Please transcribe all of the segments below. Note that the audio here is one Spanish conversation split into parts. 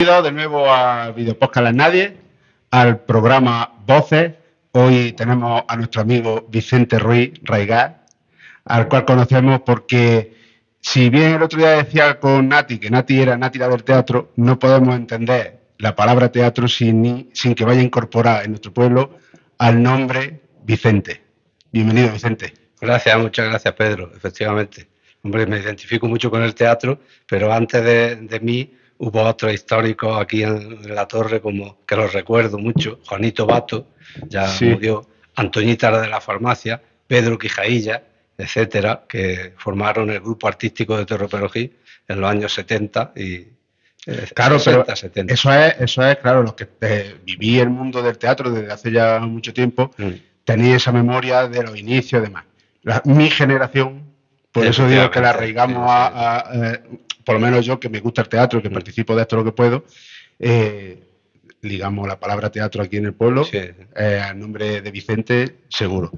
Bienvenidos de nuevo a Videopodcast Las Nadie, al programa Voces. Hoy tenemos a nuestro amigo Vicente Ruiz Raigá, al cual conocemos porque, si bien el otro día decía con Nati que Nati era Nati la del teatro, no podemos entender la palabra teatro sin que vaya incorporada en nuestro pueblo al nombre Vicente. Bienvenido, Vicente. Gracias, muchas gracias, Pedro, efectivamente. Hombre, me identifico mucho con el teatro, pero antes de mí hubo otros históricos aquí en la torre, como que los recuerdo mucho, Juanito Bato, ya murió, Antoñita de la Farmacia, Pedro Quijailla, etcétera, que formaron el grupo artístico de Torre Perojí en los años 70 y claro, 60, pero 70. Eso es, claro, los que viví el mundo del teatro desde hace ya mucho tiempo, tenéis esa memoria de los inicios y demás. Mi generación, por eso digo que la arraigamos por lo menos yo, que me gusta el teatro, que participo de esto lo que puedo, ligamos la palabra teatro aquí en el pueblo, al nombre de Vicente, seguro,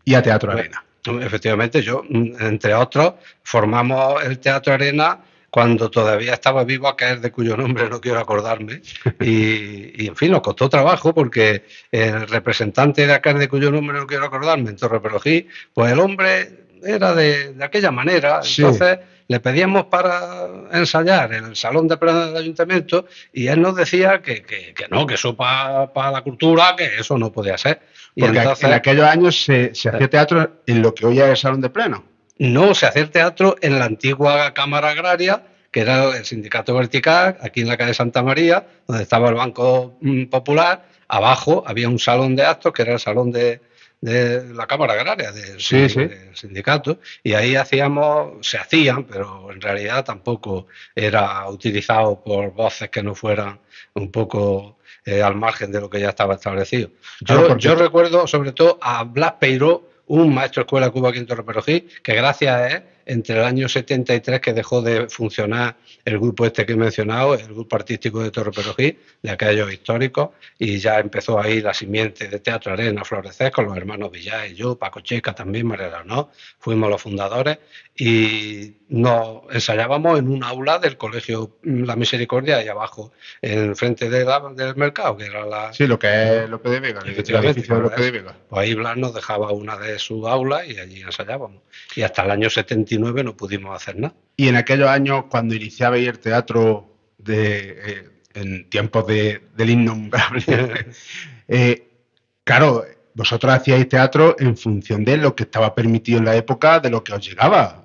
y a Teatro Arena. Efectivamente, yo, entre otros, formamos el Teatro Arena cuando todavía estaba vivo aquel de cuyo nombre no quiero acordarme, y en fin, nos costó trabajo porque el representante de aquel de cuyo nombre no quiero acordarme, en Torre Perojí, pues el hombre era de aquella manera, entonces le pedíamos para ensayar en el salón de pleno del ayuntamiento y él nos decía que no, que eso para la cultura, que eso no podía ser. Y porque entonces, en aquellos años se hacía teatro en lo que hoy es el salón de pleno. No, se hacía teatro en la antigua Cámara Agraria, que era el Sindicato Vertical, aquí en la calle Santa María, donde estaba el Banco Popular. Abajo había un salón de actos, que era el salón de la Cámara Agraria, del sindicato, y ahí se hacían, pero en realidad tampoco era utilizado por voces que no fueran un poco al margen de lo que ya estaba establecido. Yo recuerdo sobre todo a Blas Peiró, un maestro de escuela que hubo aquí en Torre Perojí, que gracias a él, entre el año 73 que dejó de funcionar el grupo este que he mencionado, el grupo artístico de Torre Perojí, de aquellos históricos, y ya empezó ahí la simiente de Teatro Arena a florecer con los hermanos Villar y yo, Paco Checa también, María Leonor, fuimos los fundadores y nos ensayábamos en un aula del colegio La Misericordia, ahí abajo, en frente del mercado, que era la... Sí, lo que es López de Vega, el edificio de López de Vega. Pues ahí Blas nos dejaba una de sus aulas y allí ensayábamos. Y hasta el año 79 no pudimos hacer nada. Y en aquellos años, cuando iniciabais el teatro en tiempos del innombrable, claro, vosotros hacíais teatro en función de lo que estaba permitido en la época, de lo que os llegaba,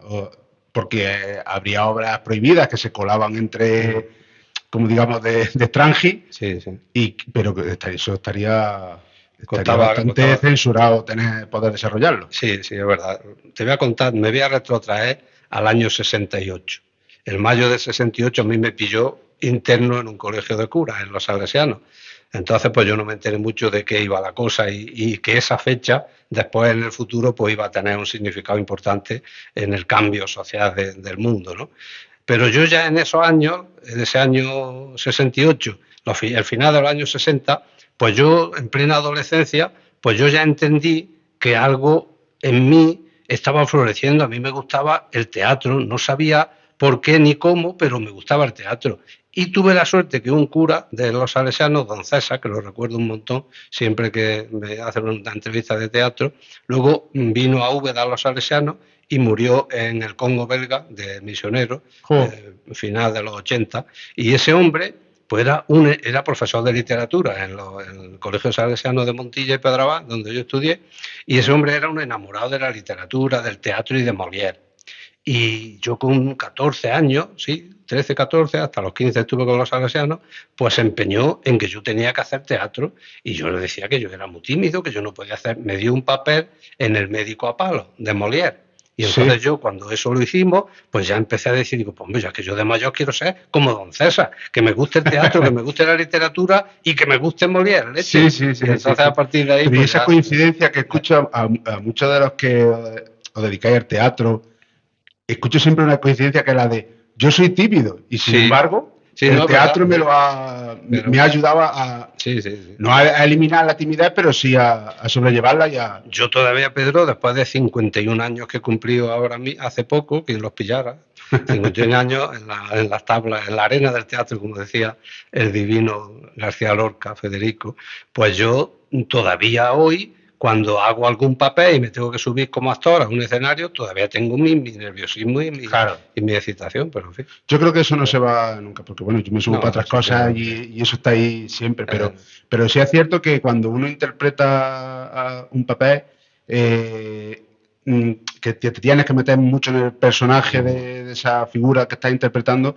porque habría obras prohibidas que se colaban entre, como digamos, de extranji, pero eso estaría bastante censurado poder desarrollarlo. Sí, es verdad. Te voy a contar, me voy a retrotraer al año 68. El mayo del 68 a mí me pilló interno en un colegio de curas, en los Salesianos. Entonces, pues yo no me enteré mucho de qué iba la cosa y que esa fecha, después en el futuro, pues iba a tener un significado importante en el cambio social del mundo, ¿no? Pero yo ya en esos años, en ese año 68, el final de los años 60, pues yo en plena adolescencia, pues yo ya entendí que algo en mí estaba floreciendo. A mí me gustaba el teatro, no sabía por qué ni cómo, pero me gustaba el teatro. Y tuve la suerte que un cura de los salesianos, don César, que lo recuerdo un montón, siempre que me hacen una entrevista de teatro, luego vino a Úbeda a los salesianos y murió en el Congo belga de misionero, final de los 80. Y ese hombre pues era profesor de literatura en el Colegio Salesiano de Montilla y Pedrabán, donde yo estudié, y ese hombre era un enamorado de la literatura, del teatro y de Molière. Y yo con 14 años, 13, 14, hasta los 15 estuve con los salesianos, pues se empeñó en que yo tenía que hacer teatro y yo le decía que yo era muy tímido, que yo no podía hacer. Me dio un papel en El médico a palo, de Molière. Y entonces yo, cuando eso lo hicimos, pues ya empecé a decir, digo, pues ya que yo de mayor quiero ser como don César, que me guste el teatro, que me guste la literatura y que me guste Molière. Sí. Y entonces a partir de ahí... Pero pues esa coincidencia que escucho a muchos de los que os dedicáis al teatro, escucho siempre una coincidencia que es la de yo soy tímido y sin embargo el teatro me ha ayudado a no a eliminar la timidez, pero sí a sobrellevarla y a... Yo todavía, Pedro, después de 51 años que he cumplido ahora hace poco, que los pillara, 51 años en las tablas, en la arena del teatro, como decía el divino García Lorca, Federico. Pues yo todavía hoy, cuando hago algún papel y me tengo que subir como actor a un escenario, todavía tengo mi nerviosismo Claro. y mi excitación, pero en fin. Yo creo que eso no se va nunca, porque bueno, yo me subo No, para otras eso cosas creo y eso está ahí siempre, pero sí es cierto que cuando uno interpreta un papel, eh, que te tienes que meter mucho en el personaje de esa figura que estás interpretando,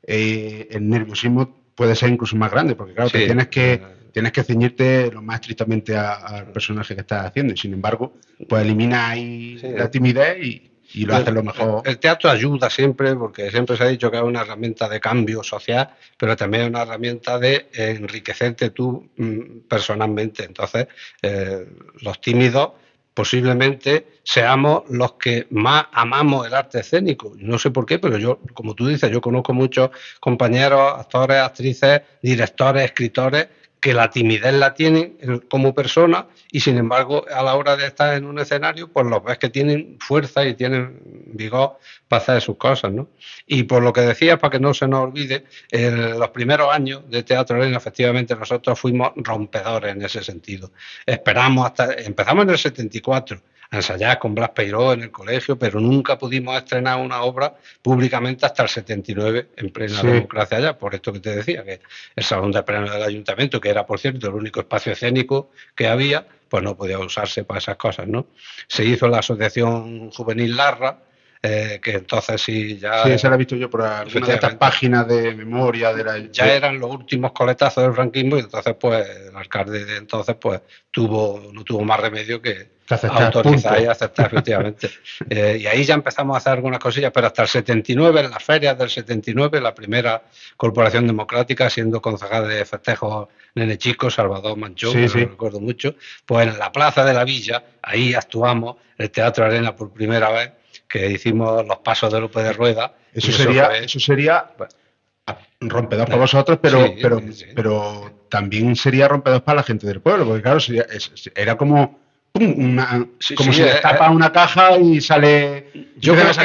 el nerviosismo puede ser incluso más grande, porque claro, sí, tienes que ceñirte lo más estrictamente al personaje que estás haciendo, y sin embargo, pues elimina ahí sí. la timidez y lo haces lo mejor. El teatro ayuda siempre, porque siempre se ha dicho que es una herramienta de cambio social, pero también es una herramienta de enriquecerte tú personalmente. Entonces, los tímidos posiblemente seamos los que más amamos el arte escénico. No sé por qué, pero yo, como tú dices, yo conozco muchos compañeros, actores, actrices, directores, escritores, que la timidez la tienen como persona y sin embargo a la hora de estar en un escenario pues los ves que tienen fuerza y tienen vigor para hacer sus cosas, ¿no? Y por lo que decías, para que no se nos olvide, en los primeros años de Teatro Arena efectivamente nosotros fuimos rompedores en ese sentido. Empezamos en el 74 a ensayar con Blas Peiró en el colegio, pero nunca pudimos estrenar una obra públicamente hasta el 79 en plena democracia ya, por esto que te decía, que el salón de pleno del ayuntamiento, que era por cierto el único espacio escénico que había, pues no podía usarse para esas cosas, ¿no? Se hizo la Asociación Juvenil Larra, que entonces sí ya... Sí, esa la he visto yo por alguna de estas páginas de memoria de la... Ya eran los últimos coletazos del franquismo y entonces pues el alcalde de entonces pues no tuvo más remedio que autorizar y aceptar efectivamente. Y ahí ya empezamos a hacer algunas cosillas, pero hasta el 79, en las ferias del 79, la primera Corporación Democrática, siendo concejal de festejos Nene Chico, Salvador Manchón, que lo recuerdo mucho, pues en la Plaza de la Villa, ahí actuamos el Teatro Arena por primera vez, que hicimos los pasos de López de Rueda. Eso sería rompedor para vosotros, pero también sería rompedor para la gente del pueblo, porque claro, era como se destapa una caja y sale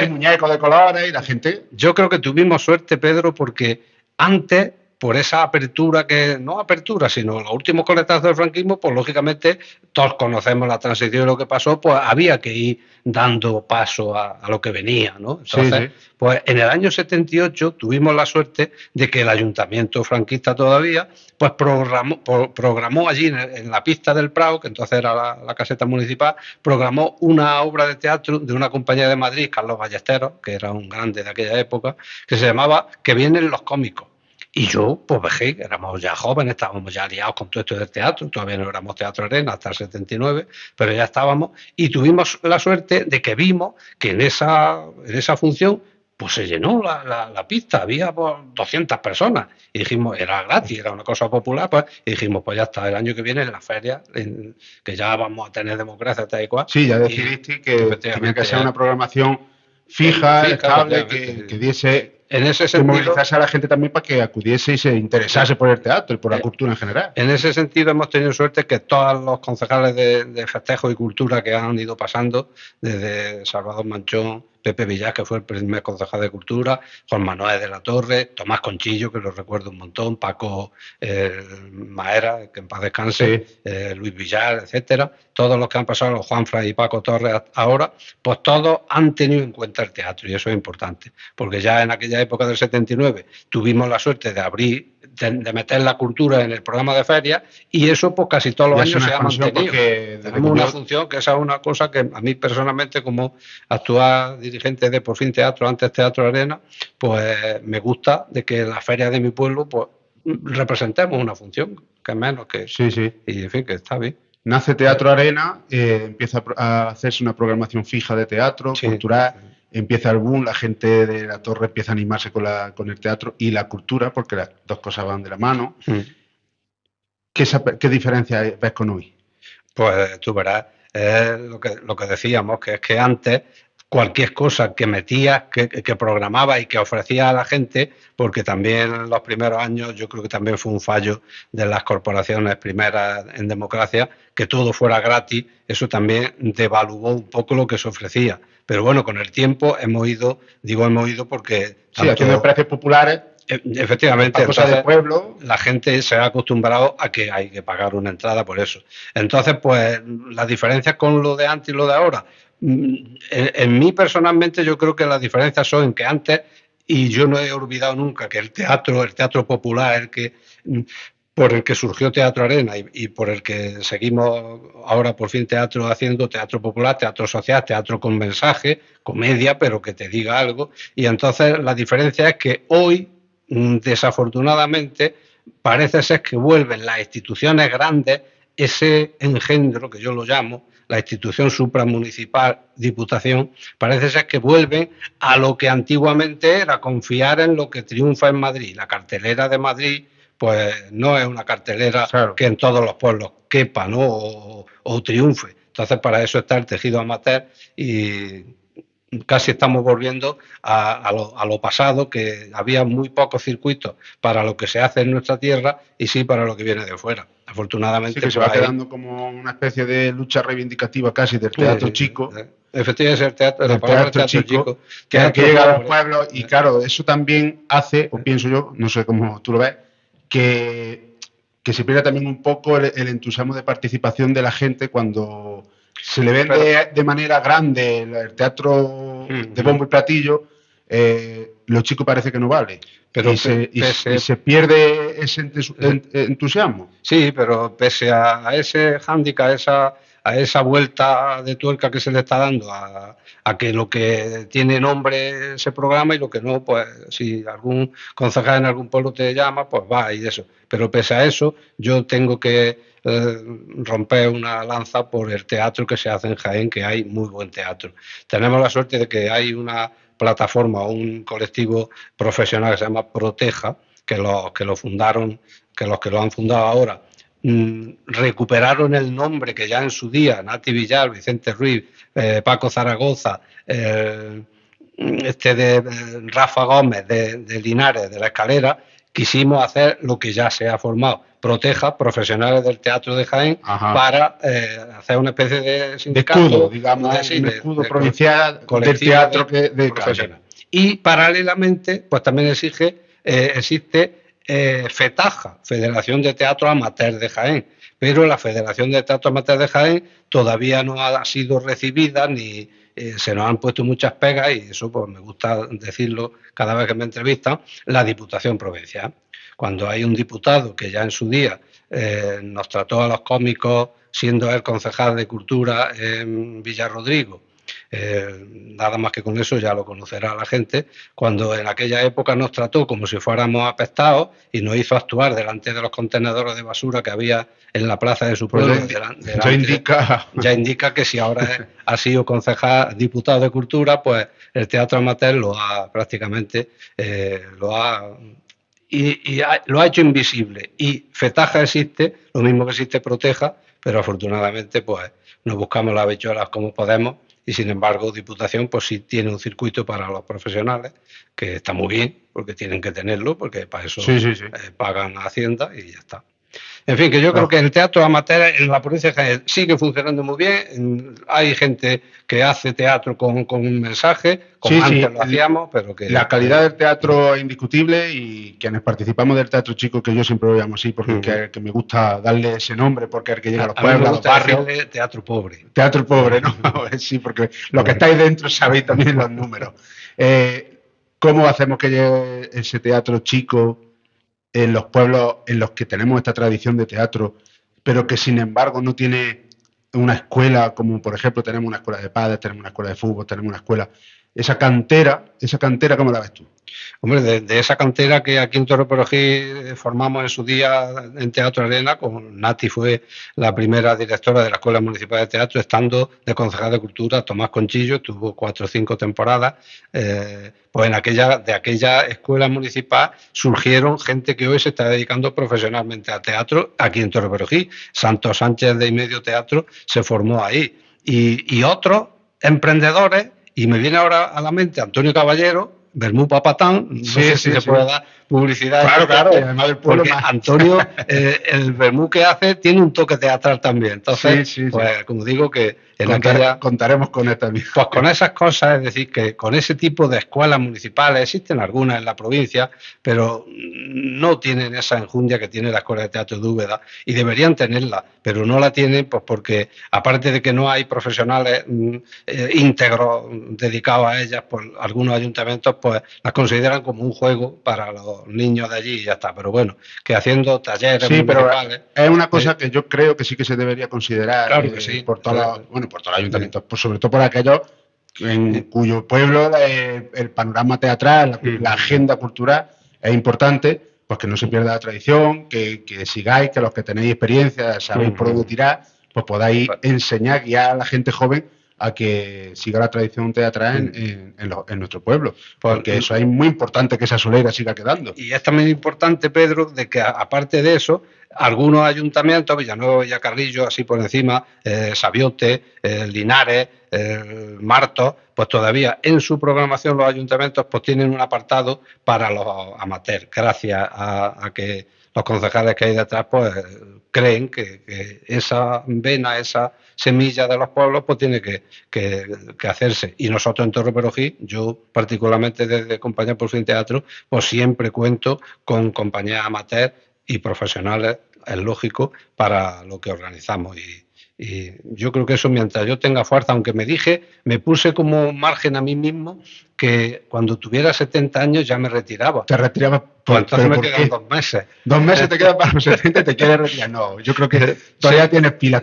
muñecos de colores y la gente... Yo creo que tuvimos suerte, Pedro, porque antes, por esa apertura no apertura, sino los últimos coletazos del franquismo, pues lógicamente todos conocemos la transición y lo que pasó, pues había que ir dando paso a lo que venía, ¿no? Entonces, pues en el año 78 tuvimos la suerte de que el ayuntamiento franquista todavía, pues programó allí en la pista del Prado, que entonces era la caseta municipal, programó una obra de teatro de una compañía de Madrid, Carlos Ballesteros, que era un grande de aquella época, que se llamaba Que vienen los cómicos. Y yo, pues vejé, éramos ya jóvenes, estábamos ya liados con todo esto del teatro, todavía no éramos Teatro Arena hasta el 79, pero ya estábamos, y tuvimos la suerte de que vimos que en esa función pues se llenó la pista, había pues, 200 personas, y dijimos, era gratis, era una cosa popular, pues, y dijimos, pues ya está, el año que viene en la feria, que ya vamos a tener democracia tal y cual. Sí, ya decidiste que tenía que ser una programación fija, estable, que diese... En ese sentido, que movilizase a la gente también para que acudiese y se interesase por el teatro y por la cultura en general. En ese sentido hemos tenido suerte que todos los concejales de festejo y cultura que han ido pasando, desde Salvador Manchón, Pepe Villar, que fue el primer concejal de cultura, Juan Manuel de la Torre, Tomás Conchillo, que lo recuerdo un montón, Paco Maera, que en paz descanse, Luis Villar, etcétera, todos los que han pasado, los Juanfran y Paco Torres ahora, pues todos han tenido en cuenta el teatro y eso es importante, porque ya en aquella época del 79 tuvimos la suerte de abrir, de meter la cultura en el programa de feria y eso pues casi todos los años se ha mantenido. Tenemos una función que esa es una cosa que a mí personalmente como actual dirigente de Por Fin Teatro, antes Teatro Arena, pues me gusta de que en la feria de mi pueblo pues representemos una función, que es menos que... Y en fin, que está bien. Nace Teatro Arena, empieza a hacerse una programación fija de teatro, cultural, empieza el boom, la gente de la Torre empieza a animarse con el teatro y la cultura, porque las dos cosas van de la mano. ¿Qué diferencia ves con hoy? Pues tú verás, lo que decíamos, que es que antes cualquier cosa que metías, que programaba y que ofrecía a la gente, porque también en los primeros años yo creo que también fue un fallo de las corporaciones primeras en democracia, que todo fuera gratis, eso también devaluó un poco lo que se ofrecía. Pero bueno, con el tiempo hemos ido porque... Sí, haciendo precios populares. Efectivamente, cosas de pueblo. La gente se ha acostumbrado a que hay que pagar una entrada por eso. Entonces, pues las diferencias con lo de antes y lo de ahora, en mí personalmente yo creo que las diferencias son en que antes, y yo no he olvidado nunca que el teatro popular, por el que surgió Teatro Arena y por el que seguimos ahora por fin haciendo teatro popular, teatro social, teatro con mensaje, comedia, pero que te diga algo. Y entonces la diferencia es que hoy, desafortunadamente, parece ser que vuelven las instituciones grandes, ese engendro que yo lo llamo, la institución supramunicipal, diputación, parece ser que vuelven a lo que antiguamente era confiar en lo que triunfa en Madrid. La cartelera de Madrid, pues no es una cartelera que en todos los pueblos quepa, ¿no? O triunfe. Entonces, para eso está el tejido amateur y casi estamos volviendo a lo pasado, que había muy pocos circuitos para lo que se hace en nuestra tierra y sí para lo que viene de fuera. Afortunadamente, sí, que se va quedando como una especie de lucha reivindicativa casi del teatro chico. Efectivamente, el teatro chico que llega a los pueblos y claro, eso también hace, o pienso yo, no sé cómo tú lo ves, que se pierda también un poco el entusiasmo de participación de la gente cuando se le vende de manera grande el teatro de bombo y platillo, lo chico parece que no vale. Pero se pierde ese entusiasmo. Sí, pero pese a ese hándicap, a esa vuelta de tuerca que se le está dando a que lo que tiene nombre ese programa y lo que no, pues si algún concejal en algún pueblo te llama, pues va y eso. Pero pese a eso, yo tengo que romper una lanza por el teatro que se hace en Jaén, que hay muy buen teatro. Tenemos la suerte de que hay una plataforma o un colectivo profesional que se llama Proteja, que lo fundaron, que los que lo han fundado ahora recuperaron el nombre que ya en su día Nati Villar, Vicente Ruiz, Paco Zaragoza, Rafa Gómez de Linares, de La Escalera, quisimos hacer lo que ya se ha formado, Proteja, profesionales del teatro de Jaén, para hacer una especie de sindicato, de escudo, digamos, un escudo provincial del teatro de profesional. Y paralelamente, pues también existe FETAJA, Federación de Teatro Amateur de Jaén, pero la Federación de Teatro Amateur de Jaén todavía no ha sido recibida ni se nos han puesto muchas pegas y eso pues me gusta decirlo cada vez que me entrevistan, la Diputación Provincial. Cuando hay un diputado que ya en su día nos trató a los cómicos siendo el concejal de Cultura en Villarrodrigo, nada más que con eso ya lo conocerá la gente, cuando en aquella época nos trató como si fuéramos apestados y nos hizo actuar delante de los contenedores de basura que había en la plaza de su pueblo. Ya indica que si ahora ha sido concejal, diputado de Cultura, pues el teatro amateur lo ha prácticamente lo ha hecho invisible. Y FETAJA existe, lo mismo que existe Proteja, pero afortunadamente pues nos buscamos las habichuelas como podemos. Y sin embargo, Diputación pues sí tiene un circuito para los profesionales, que está muy bien, porque tienen que tenerlo, porque para eso pagan a Hacienda y ya está. En fin, que yo creo que el teatro amateur en la provincia de Jaén sigue funcionando muy bien. Hay gente que hace teatro con un mensaje, como antes lo hacíamos, pero que... La calidad del teatro es indiscutible y quienes participamos del teatro chico, que yo siempre lo llamo así, porque que me gusta darle ese nombre, porque es el que llega a los pueblos, a los barrios. Teatro pobre. Teatro pobre, ¿no? Sí, porque lo que estáis dentro sabéis también los números. ¿Cómo hacemos que llegue ese teatro chico en los pueblos en los que tenemos esta tradición de teatro, pero que sin embargo no tiene una escuela, como por ejemplo tenemos una escuela de padres, tenemos una escuela de fútbol, tenemos una escuela, esa cantera, ¿cómo la ves tú? Hombre, de esa cantera que aquí en Torreperojí formamos en su día en Teatro Arena, con Nati fue la primera directora de la Escuela Municipal de Teatro, estando de concejal de Cultura Tomás Conchillo, estuvo 4 o 5 temporadas, pues de aquella escuela municipal surgieron gente que hoy se está dedicando profesionalmente al teatro aquí en Torreperojí. Santos Sánchez de Medio Teatro se formó ahí y otros emprendedores Y me viene ahora a la mente Antonio Caballero, Bermú Papatán, no sé si se puede dar publicidad. Claro, y además del pueblo porque más. Antonio, el Bermú que hace tiene un toque teatral también. Entonces, pues como digo, que contaremos con esta misma. Pues con esas cosas, es decir, que con ese tipo de escuelas municipales, existen algunas en la provincia, pero no tienen esa enjundia que tiene la Escuela de Teatro de Úbeda, y deberían tenerla, pero no la tienen pues porque, aparte de que no hay profesionales íntegros dedicados a ellas, pues algunos ayuntamientos pues las consideran como un juego para los niños de allí y ya está. Pero bueno, que haciendo talleres municipales... Pero es una cosa que yo creo que sí que se debería considerar, claro que sí, por todos los ayuntamientos, pues sobre todo por aquellos en cuyo pueblo el panorama teatral, la agenda cultural es importante, pues que no se pierda la tradición, que sigáis, que los que tenéis experiencia, sabéis por dónde tirar, pues podáis enseñar, guiar a la gente joven a que siga la tradición teatral en nuestro pueblo, porque eso es muy importante, que esa solera siga quedando. Y es también importante, Pedro, de que aparte de eso, algunos ayuntamientos, Villanueva, Villacarrillo, así por encima, Sabiote, Linares, Martos, pues todavía en su programación los ayuntamientos pues tienen un apartado para los amateurs, gracias a que los concejales que hay detrás pues creen que esa vena, esa semilla de los pueblos pues tiene que hacerse. Y nosotros en Torre Perojí, yo particularmente desde Compañía por Fin Teatro, pues siempre cuento con compañías amateurs y profesionales, es lógico, para lo que organizamos. Y yo creo que eso, mientras yo tenga fuerza, aunque me puse como margen a mí mismo que cuando tuviera 70 años ya me retiraba. ¿Te retirabas? Pues entonces me quedan 2 meses. 2 meses te quedan para los 70 y te quieres retirar. No, yo creo que todavía tienes pilas.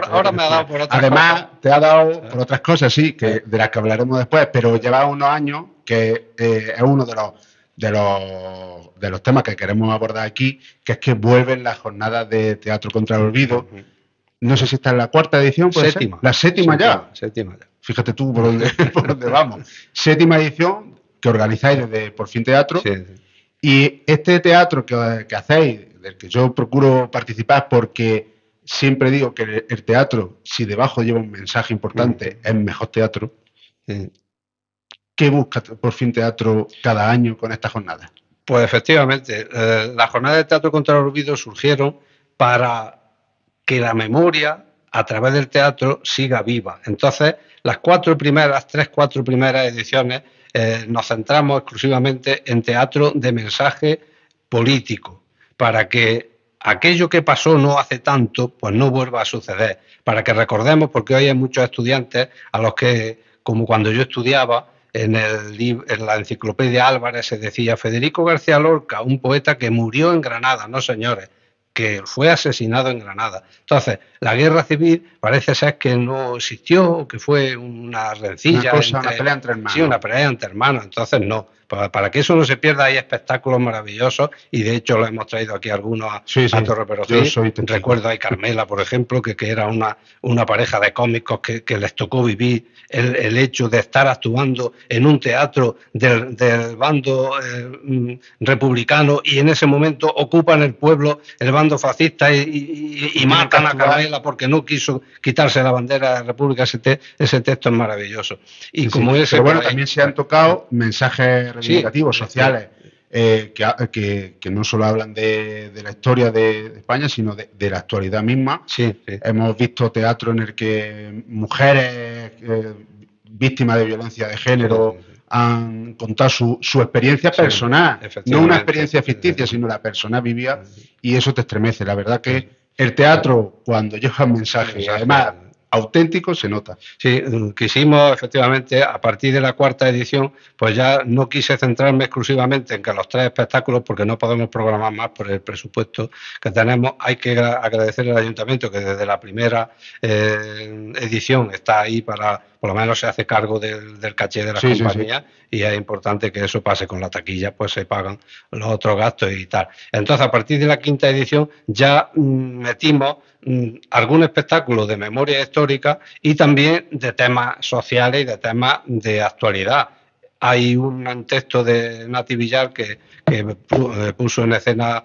Ahora me ha dado por otras Además, cosas. te ha dado por otras cosas, sí, que de las que hablaremos después, pero llevas unos años que es uno de los temas que queremos abordar aquí, que es que vuelven las jornadas de Teatro contra el Olvido. No sé si está en la 4ª edición, ¿puede ser? La séptima ya. Fíjate tú por dónde vamos. 7ª edición que organizáis desde Por Fin Teatro. Sí. Y este teatro que hacéis, del que yo procuro participar, porque siempre digo que el teatro, si debajo lleva un mensaje importante, es mejor teatro. ¿Qué busca Por Fin Teatro cada año con esta jornada? Pues efectivamente, las jornadas de Teatro contra el Olvido surgieron para que la memoria a través del teatro siga viva. Entonces, las 4 primeras ediciones nos centramos exclusivamente en teatro de mensaje político, para que aquello que pasó no hace tanto, pues no vuelva a suceder, para que recordemos, porque hoy hay muchos estudiantes a los que, como cuando yo estudiaba, en la enciclopedia Álvarez se decía Federico García Lorca, un poeta que murió en Granada. No, señores, que fue asesinado en Granada. Entonces, la guerra civil parece ser que no existió, que fue una rencilla. Una pelea entre hermanos. Sí, una pelea entre hermanos. Entonces, no. Para que eso no se pierda, hay espectáculos maravillosos, y de hecho lo hemos traído aquí algunos a Torre Perojí. Recuerdo a Carmela, por ejemplo, que era una pareja de cómicos que les tocó vivir el hecho de estar actuando en un teatro del bando republicano, y en ese momento ocupan el pueblo el bando fascista y matan a Carmela porque no quiso quitarse la bandera de la República. Ese texto es maravilloso. Y como ese, pero bueno, también se han tocado mensajes reivindicativos, sociales, que no solo hablan de la historia de España, sino de la actualidad misma. Hemos visto teatro en el que mujeres víctimas de violencia de género han contado su experiencia personal, no una experiencia ficticia, sino la persona vivida, y eso te estremece. La verdad que el teatro, cuando lleva un mensaje, además auténtico, se nota. Sí, quisimos efectivamente, a partir de la 4ª edición, pues ya no quise centrarme exclusivamente en que los 3 espectáculos, porque no podemos programar más por el presupuesto que tenemos. Hay que agradecer al ayuntamiento que desde la primera edición está ahí para, por lo menos se hace cargo del caché de las compañías, y es importante que eso pase con la taquilla, pues se pagan los otros gastos y tal. Entonces, a partir de la 5ª edición ya metimos algún espectáculo de memoria histórica y también de temas sociales y de temas de actualidad. Hay un texto de Nati Villar que puso en escena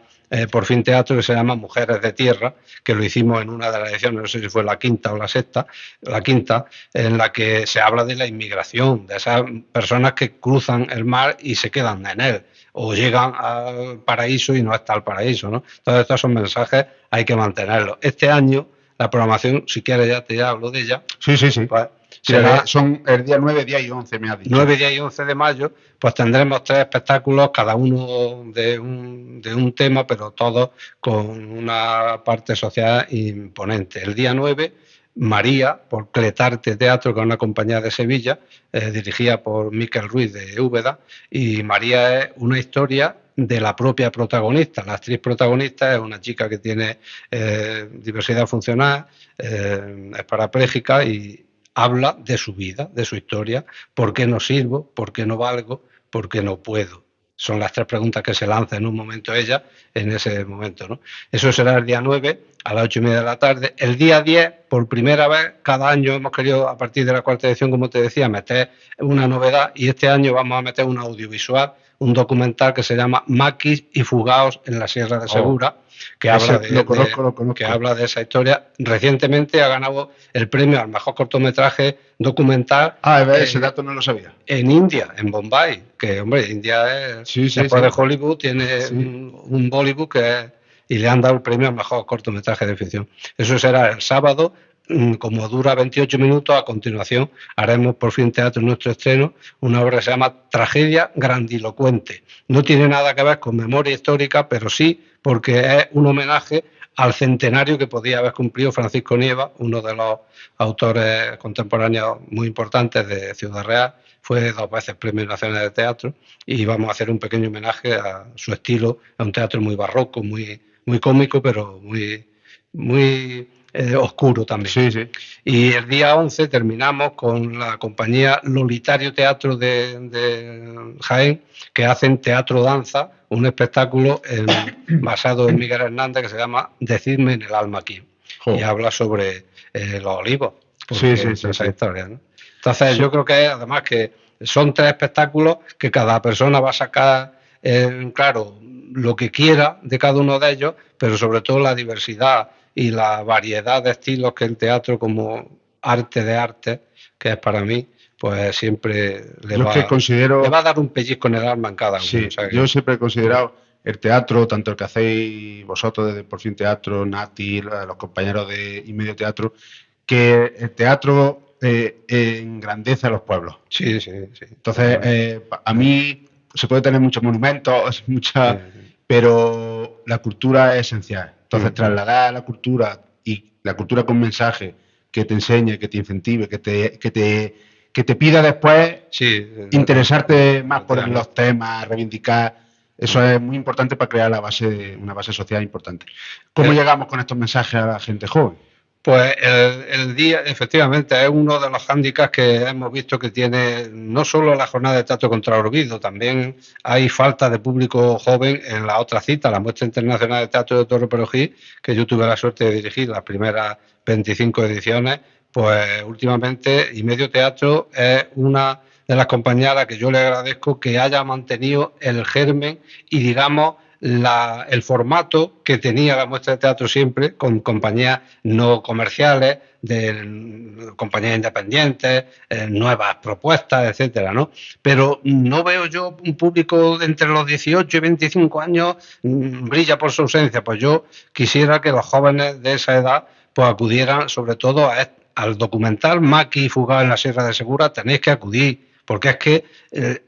Por Fin Teatro, que se llama Mujeres de Tierra, que lo hicimos en una de las ediciones, no sé si fue la quinta o la sexta, la quinta, en la que se habla de la inmigración, de esas personas que cruzan el mar y se quedan en él, o llegan al paraíso y no está el paraíso, ¿no? Todos estos son mensajes, hay que mantenerlos. Este año, la programación, si quieres ya te hablo de ella. Sí. Pues, son el día 9, 10 y 11, me has dicho. 9, 10 y 11 de mayo, pues tendremos 3 espectáculos, cada uno de un tema, pero todos con una parte social imponente. El día 9, María, por Cletarte Teatro, que es una compañía de Sevilla, dirigida por Miquel Ruiz de Úbeda, y María es una historia de la propia protagonista. La actriz protagonista es una chica que tiene diversidad funcional, es parapléjica y habla de su vida, de su historia, por qué no sirvo, por qué no valgo, por qué no puedo. Son las 3 preguntas que se lanza en un momento ella, en ese momento, ¿no? Eso será el día 9 a las 8:30 de la tarde. El día 10, por primera vez, cada año hemos querido, a partir de la 4ª edición, como te decía, meter una novedad, y este año vamos a meter un audiovisual, un documental que se llama Maquis y Fugaos en la Sierra de Segura, que habla lo conozco. que habla de esa historia. Recientemente ha ganado el premio al mejor cortometraje documental. Ese dato no lo sabía. En India, en Bombay, que hombre, India es, después de Hollywood, tiene un Bollywood y le han dado el premio al mejor cortometraje de ficción. Eso será el sábado. Como dura 28 minutos, a continuación haremos Por Fin Teatro nuestro estreno, una obra que se llama Tragedia Grandilocuente. No tiene nada que ver con memoria histórica, pero sí porque es un homenaje al centenario que podía haber cumplido Francisco Nieva, uno de los autores contemporáneos muy importantes de Ciudad Real. Fue 2 veces Premio Nacional de Teatro, y vamos a hacer un pequeño homenaje a su estilo. Es un teatro muy barroco, muy cómico, pero muy oscuro también. Sí. Y el día 11 terminamos con la compañía Lolitario Teatro de Jaén, que hacen teatro danza, un espectáculo basado en Miguel Hernández, que se llama Decidme en el alma aquí, y habla sobre los olivos. Esa historia, ¿no? Entonces yo creo que además que son 3 espectáculos que cada persona va a sacar claro lo que quiera de cada uno de ellos, pero sobre todo la diversidad y la variedad de estilos que el teatro, como arte de arte, que es para mí, pues siempre le va a dar un pellizco en el alma en cada uno. Sí, yo siempre he considerado el teatro, tanto el que hacéis vosotros desde Por Fin Teatro, Nati, los compañeros de Y Medio Teatro, que el teatro engrandece a los pueblos. Sí. Entonces, a mí se puede tener muchos monumentos, pero la cultura es esencial. Entonces, trasladar la cultura, y la cultura con mensaje que te enseñe, que te incentive, que te pida después interesarte más por los temas, reivindicar. Eso es muy importante para crear una base social importante. ¿Cómo llegamos con estos mensajes a la gente joven? Pues el día, efectivamente, es uno de los hándicaps que hemos visto que tiene no solo la jornada de teatro contra el olvido, también hay falta de público joven en la otra cita, la Muestra Internacional de Teatro de Torre Perojí, que yo tuve la suerte de dirigir las primeras 25 ediciones. Pues últimamente Y Medio Teatro es una de las compañías a las que yo le agradezco que haya mantenido el germen y, digamos, el formato que tenía la Muestra de Teatro siempre, con compañías no comerciales, de compañías independientes, nuevas propuestas, etcétera, ¿no? Pero no veo yo un público de entre los 18 y 25 años brilla por su ausencia. Pues yo quisiera que los jóvenes de esa edad pues acudieran sobre todo al documental Maquis y Fugaos en la Sierra de Segura. Tenéis que acudir, porque es que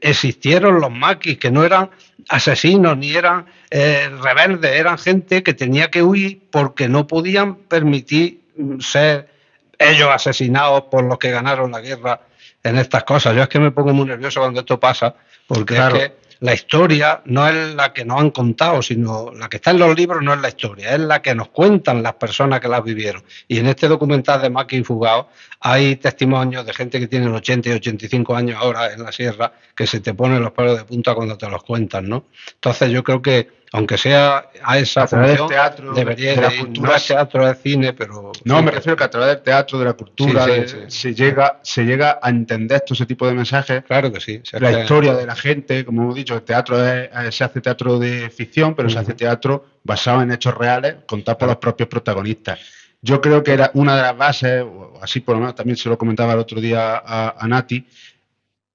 existieron los maquis, que no eran asesinos ni eran rebeldes, eran gente que tenía que huir porque no podían permitir ser ellos asesinados por los que ganaron la guerra en estas cosas. Yo es que me pongo muy nervioso cuando esto pasa, porque es que la historia no es la que nos han contado, sino la que está en los libros. No es la historia, es la que nos cuentan las personas que las vivieron. Y en este documental de Maquis y Fugaos hay testimonios de gente que tiene 80 y 85 años ahora en la sierra, que se te ponen los pelos de punta cuando te los cuentan, ¿no? Entonces yo creo que aunque sea a esa A través del función, teatro, debería de la de ir. cultura. No es teatro, es cine, pero... No, sí, me refiero que a través del teatro, de la cultura, sí. se llega a entender todo ese tipo de mensajes. Claro que sí. Si es La que- historia de la gente, como hemos dicho, el teatro se hace teatro de ficción, pero se hace teatro basado en hechos reales, contados por los propios protagonistas. Yo creo que era una de las bases, o así por lo menos también se lo comentaba el otro día a Nati,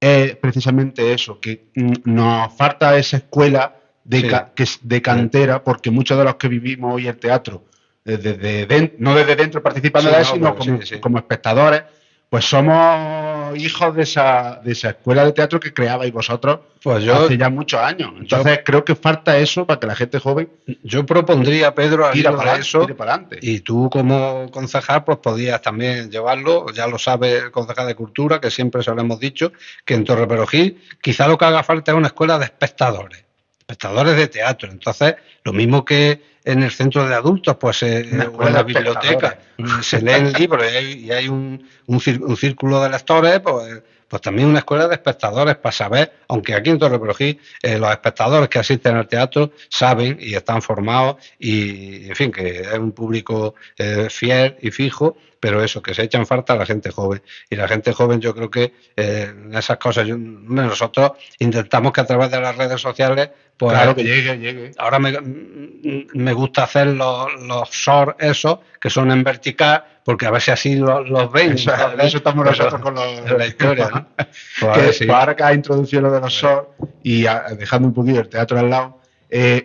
es precisamente eso, que nos falta esa escuela Sí. de cantera, porque muchos de los que vivimos hoy el teatro, no desde dentro participando Sí, de él, no, sino pero sí. como espectadores, pues somos hijos de esa escuela de teatro que creabais vosotros Pues hace ya muchos años. Entonces creo que falta eso para que la gente joven yo propondría, Pedro, al tire hilo de para eso, adelante. y tú como concejal pues podías también llevarlo, ya lo sabe el concejal de Cultura, que siempre se lo hemos dicho, que en Torreperogil quizá lo que haga falta es una escuela de espectadores de teatro. Entonces, lo mismo que en el centro de adultos, pues o en la biblioteca se leen libros y hay un círculo de lectores, pues también una escuela de espectadores para saber, aunque aquí en Torreperogil los espectadores que asisten al teatro saben y están formados y, en fin, que es un público fiel y fijo, pero eso, que se echan falta a la gente joven. Y la gente joven, yo creo que en esas cosas, nosotros intentamos que a través de las redes sociales, pues claro, que llegue. Ahora me gusta hacer los shorts esos, que son en vertical, porque a ver si así los ven. Eso estamos nosotros con la historia, ¿no? Pues ahora que has introducido lo de los shorts y dejando un poquito el teatro al lado,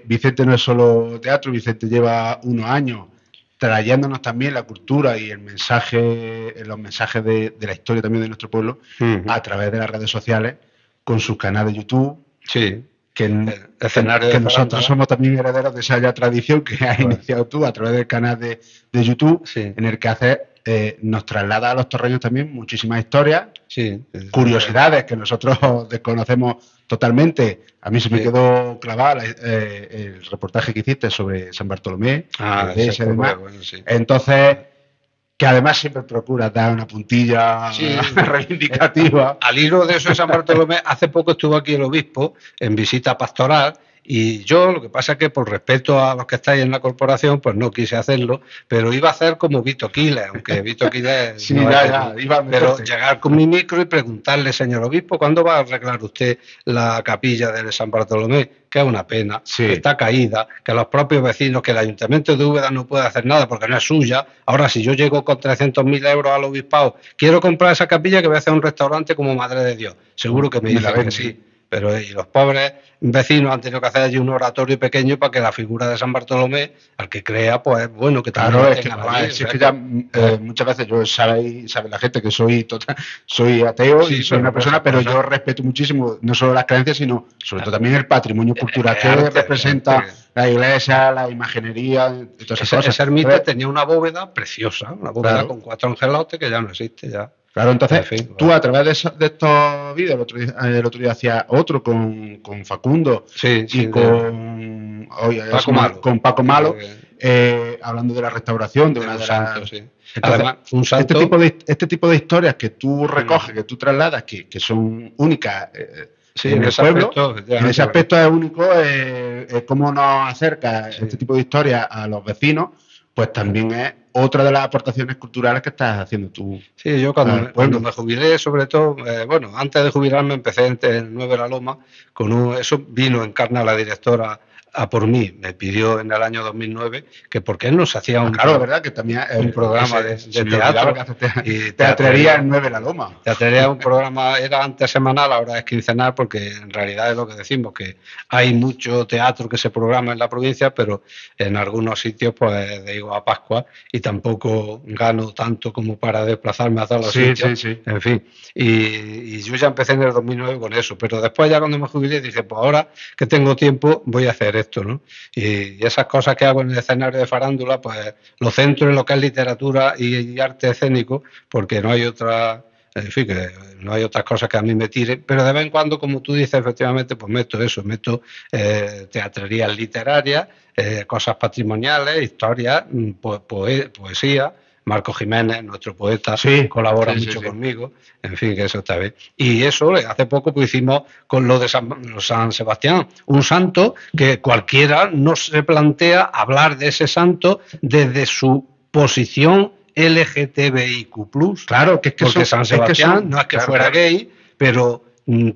Vicente no es solo teatro, Vicente lleva unos años trayéndonos también la cultura y los mensajes de la historia también de nuestro pueblo a través de las redes sociales, con su canal de YouTube. Sí. Que nosotros somos también herederos de esa ya tradición que has iniciado tú a través del canal de YouTube, en el que nos traslada a los torreños también muchísimas historias, curiosidades que nosotros desconocemos totalmente. A mí se me quedó clavada el reportaje que hiciste sobre San Bartolomé, y demás. Entonces, que además siempre procura dar una puntilla reivindicativa. Al hilo de eso de San Bartolomé, hace poco estuvo aquí el obispo en visita pastoral, y yo, lo que pasa es que por respeto a los que estáis en la corporación, pues no quise hacerlo, pero iba a hacer como Vito Quiles, aunque Vito Quiles pero llegar con mi micro y preguntarle, señor obispo, ¿cuándo va a arreglar usted la capilla de San Bartolomé? Que es una pena, que está caída, que los propios vecinos, que el ayuntamiento de Úbeda no puede hacer nada porque no es suya. Ahora, si yo llego con 300.000 euros al obispado, quiero comprar esa capilla que voy a hacer un restaurante como Madre de Dios, seguro que me dicen que sí. Pero y los pobres vecinos han tenido que hacer allí un oratorio pequeño para que la figura de San Bartolomé, al que crea, pues bueno, que también lo tengan allí. Si es que ya muchas veces yo sabe la gente que soy ateo y soy una persona, pero yo respeto muchísimo no solo las creencias, sino sobre todo también el patrimonio cultural que representa la iglesia, la imaginería, todas esas cosas. Esa ermita tenía una bóveda preciosa, una bóveda con 4 angelotes que ya no existe ya. Claro, entonces tú a través de estos vídeos, el otro día hacías otro con Facundo y con Paco Malo, hablando de la restauración de una de las... Además, un santo... este tipo de historias que tú recoges, que tú trasladas, que son únicas en el pueblo, en ese aspecto es único, cómo nos acerca este tipo de historias a los vecinos, pues también es otra de las aportaciones culturales que estás haciendo tú. Sí, yo cuando me jubilé, sobre todo, antes de jubilarme empecé en el 9 La Loma, eso vino en carne a la directora a por mí, me pidió en el año 2009 que por qué no se hacía verdad que también un programa de teatro y teatrería en 9 La Loma. Teatrería un programa, era antes semanal, ahora es quincenal, porque en realidad es lo que decimos, que hay mucho teatro que se programa en la provincia, pero en algunos sitios pues digo a Pascua y tampoco gano tanto como para desplazarme a todos los sitios. En fin, y yo ya empecé en el 2009 con eso, pero después ya cuando me jubilé dije, pues ahora que tengo tiempo voy a hacer esto, ¿no? Y esas cosas que hago en el escenario de farándula, pues lo centro en lo que es literatura y arte escénico, porque no hay otra, en fin, que no hay otras cosas que a mí me tiren, pero de vez en cuando, como tú dices, efectivamente, pues meto teatrerías literarias, cosas patrimoniales, historias, poesía, Marco Jiménez, nuestro poeta, Sí, colabora sí, mucho sí. conmigo, en fin, que eso está bien. Y eso, hace poco pues hicimos con lo de San Sebastián, un santo que cualquiera no se plantea hablar de ese santo desde su posición LGTBIQ+. Claro, porque San Sebastián no es que claro, fuera claro. gay, pero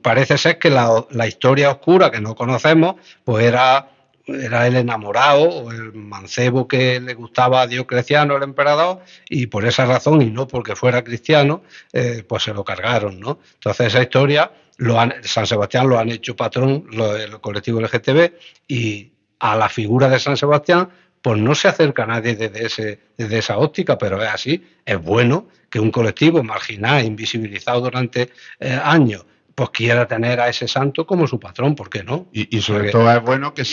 parece ser que la historia oscura que no conocemos, pues era el enamorado o el mancebo que le gustaba a Diocleciano, el emperador, y por esa razón, y no porque fuera cristiano, pues se lo cargaron, ¿no? Entonces esa historia, San Sebastián lo han hecho patrón el colectivo LGTB, y a la figura de San Sebastián pues no se acerca nadie desde esa óptica, pero es así. Es bueno que un colectivo marginado, invisibilizado durante años, pues quiera tener a ese santo como su patrón, ¿por qué no? Y sobre todo es bueno que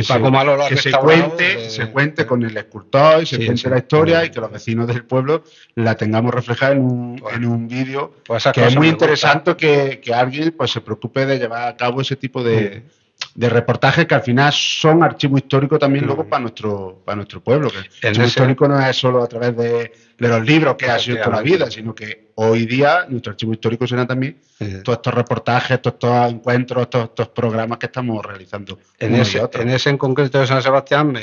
Paco Malo lo ha restaurado se cuente con el escultor y se cuente la historia y que los vecinos del pueblo la tengamos reflejada en un vídeo, pues que es muy interesante que alguien pues se preocupe de llevar a cabo ese tipo de reportajes que al final son archivo histórico también luego para nuestro pueblo, que el archivo histórico no es solo a través de los libros que ha sido toda la vida, sino que hoy día nuestro archivo histórico será también todos estos reportajes, todos estos encuentros, todos estos programas que estamos realizando. En ese en concreto de San Sebastián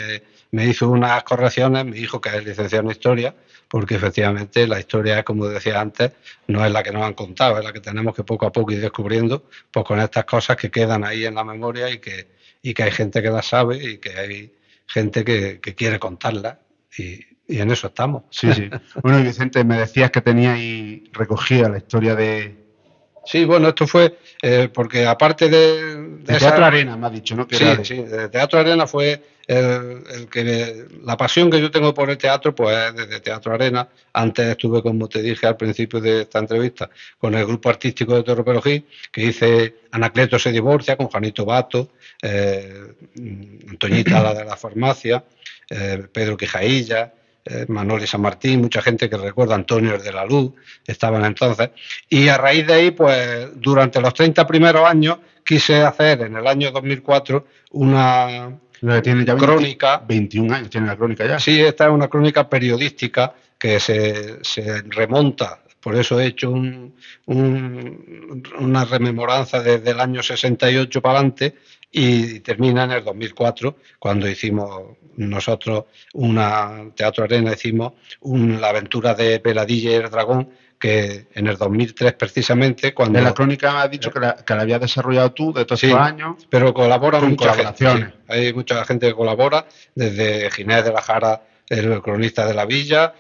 me hizo unas correcciones mi hijo, que es licenciado en Historia, porque efectivamente la historia, como decía antes, no es la que nos han contado, es la que tenemos que poco a poco ir descubriendo, pues con estas cosas que quedan ahí en la memoria y que hay gente que las sabe y que hay gente que quiere contarlas, y en eso estamos. Sí, sí. Bueno, y Vicente, me decías que teníais recogida la historia de... Sí, bueno, esto fue porque aparte de Teatro Arena, me has dicho, ¿no? Sí, de Teatro Arena fue la pasión que yo tengo por el teatro, pues es desde Teatro Arena. Antes estuve, como te dije al principio de esta entrevista, con el grupo artístico de Torre Perojí, que hice Anacleto se divorcia, con Juanito Bato, Antoñita, la de la farmacia, Pedro Quijailla, Manoli San Martín, mucha gente que recuerda, Antonio de la Luz, estaban entonces. Y a raíz de ahí, pues durante los 30 primeros años, quise hacer en el año 2004 una tiene ya crónica. 21 años tiene la crónica ya. Sí, esta es una crónica periodística que se remonta, por eso he hecho una rememoranza desde el año 68 para adelante y termina en el 2004, cuando hicimos nosotros Teatro Arena, hicimos la aventura de Peladilla y el dragón, que en el 2003 precisamente, cuando... En la crónica has dicho que la habías desarrollado tú de todos estos años. Pero colabora con mucha colaboraciones. Gente, sí. Hay mucha gente que colabora, desde Ginés de la Jara, el cronista de la Villa,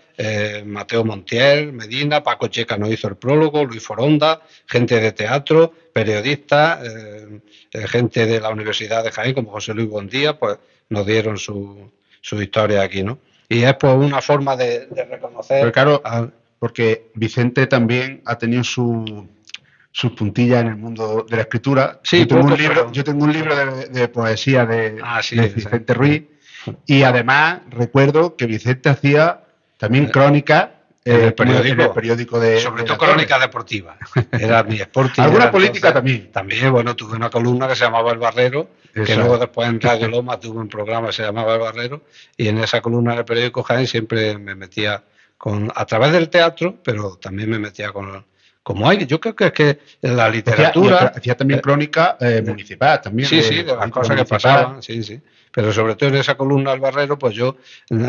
Mateo Montiel, Medina, Paco Checa nos hizo el prólogo, Luis Foronda, gente de teatro, periodistas, gente de la Universidad de Jaén, como José Luis Bondía, pues nos dieron su historia aquí, ¿no? Y es pues una forma de reconocer... Pero claro, porque Vicente también ha tenido sus puntillas en el mundo de la escritura. Sí, yo tengo un libro de poesía de Vicente Ruiz, y además recuerdo que Vicente hacía también crónicas en el periódico de... Sobre todo crónica deportiva. Era mi Sporting. ¿Alguna política también? También, bueno, tuve una columna que se llamaba El Barrero, que luego después en Radio Loma tuve un programa que se llamaba El Barrero, y en esa columna del periódico Jaén siempre me metía a través del teatro, pero también me metía como hay. Yo creo que es que en la literatura... Hacía también crónica municipal también. Sí, de las cosas que pasaban, sí. Pero sobre todo en esa columna del Barrero, pues yo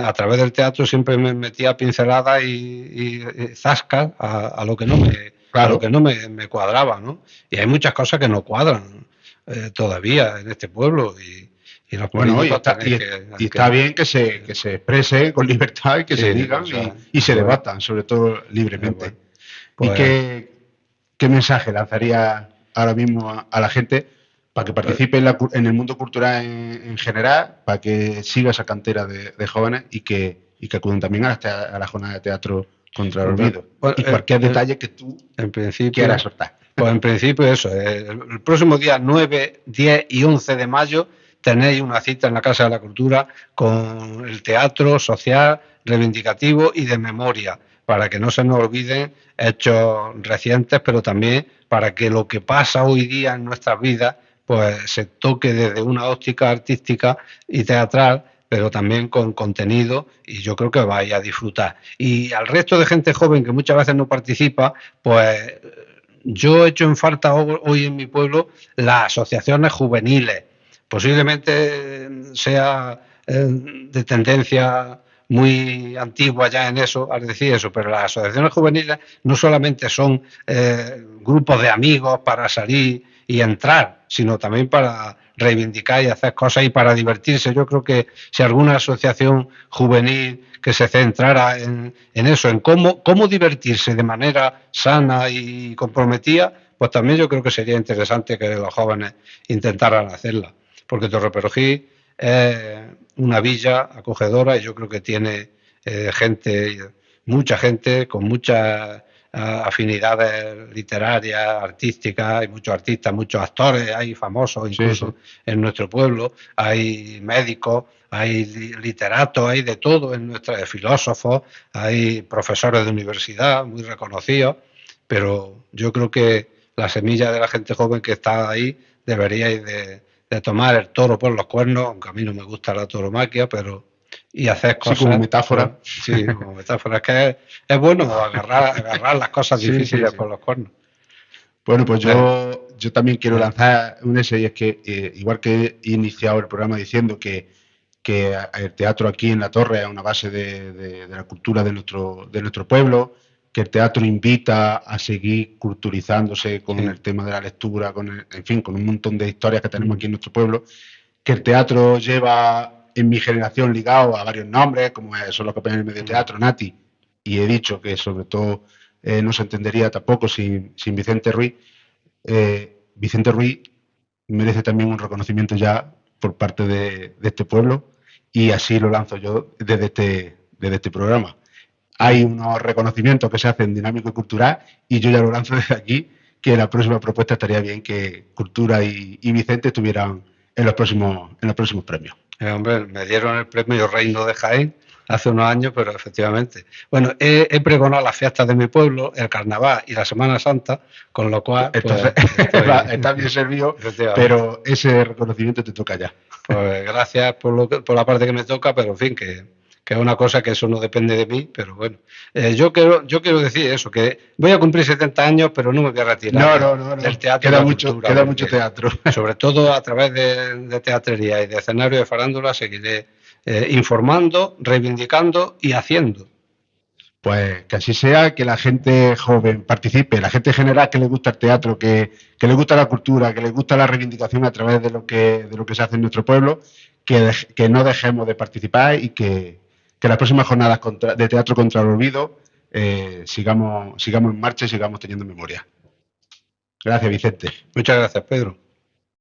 a través del teatro siempre me metía pinceladas y zascas a lo que no me cuadraba, ¿no? Y hay muchas cosas que no cuadran todavía en este pueblo, y los políticos está bien que se exprese con libertad y que se digan y se debatan, sobre todo libremente. Pues, ¿y qué mensaje lanzaría ahora mismo a la gente para que participe en el mundo cultural en general, para que siga esa cantera de jóvenes y que acuden también a la jornada de teatro contra el olvido? Y cualquier detalle que tú quieras soltar. Pues en principio eso, el próximo día 9, 10 y 11 de mayo tenéis una cita en la Casa de la Cultura con el teatro social, reivindicativo y de memoria, para que no se nos olviden hechos recientes, pero también para que lo que pasa hoy día en nuestras vidas pues se toque desde una óptica artística y teatral pero también con contenido, y yo creo que vais a disfrutar. Y al resto de gente joven que muchas veces no participa, pues yo echo en falta hoy en mi pueblo las asociaciones juveniles. Posiblemente sea de tendencia muy antigua ya en eso, al decir eso, pero las asociaciones juveniles no solamente son grupos de amigos para salir y entrar, sino también para reivindicar y hacer cosas y para divertirse. Yo creo que si alguna asociación juvenil que se centrara en eso, en cómo divertirse de manera sana y comprometida, pues también yo creo que sería interesante que los jóvenes intentaran hacerla, porque Torreperogí es una villa acogedora y yo creo que tiene mucha gente con muchas afinidades literarias, artísticas, hay muchos artistas, muchos actores, hay famosos incluso en nuestro pueblo, hay médicos, hay literatos, hay de todo en nuestra, filósofos, hay profesores de universidad muy reconocidos, pero yo creo que la semilla de la gente joven que está ahí deberíais de tomar el toro por los cuernos, aunque a mí no me gusta la tauromaquia, pero y hacer cosas. Sí, como metáfora. Sí, como metáfora. Es que es bueno agarrar las cosas difíciles por los cuernos. Bueno, pues yo también quiero lanzar un ese, y es que igual que he iniciado el programa diciendo que el teatro aquí en La Torre es una base de la cultura de nuestro pueblo, que el teatro invita a seguir culturizándose con el tema de la lectura, en fin, con un montón de historias que tenemos aquí en nuestro pueblo, que el teatro lleva en mi generación ligado a varios nombres, como son los que ponen en el medio teatro, Nati, y he dicho que sobre todo no se entendería tampoco sin Vicente Ruiz. Vicente Ruiz merece también un reconocimiento ya por parte de este pueblo, y así lo lanzo yo desde este programa. Hay unos reconocimientos que se hacen dinámico y cultural, y yo ya lo lanzo desde aquí, que la próxima propuesta estaría bien que Cultura y Vicente estuvieran en los próximos premios. Hombre, me dieron el premio Reino de Jaén hace unos años, pero efectivamente. Bueno, he pregonado las fiestas de mi pueblo, el carnaval y la Semana Santa, con lo cual... Entonces, está bien servido, pero ese reconocimiento te toca ya. Pues gracias por la parte que me toca, pero en fin, que es una cosa que eso no depende de mí, pero bueno. Yo quiero decir eso, que voy a cumplir 70 años, pero no me voy a retirar del teatro. Queda mucho teatro. Sobre todo a través de teatrería y de escenario de farándula seguiré informando, reivindicando y haciendo. Pues que así sea, que la gente joven participe, la gente general que le gusta el teatro, que le gusta la cultura, que le gusta la reivindicación a través de lo que se hace en nuestro pueblo, que no dejemos de participar, y que las próximas jornadas de Teatro contra el Olvido sigamos en marcha y sigamos teniendo memoria. Gracias, Vicente. Muchas gracias, Pedro.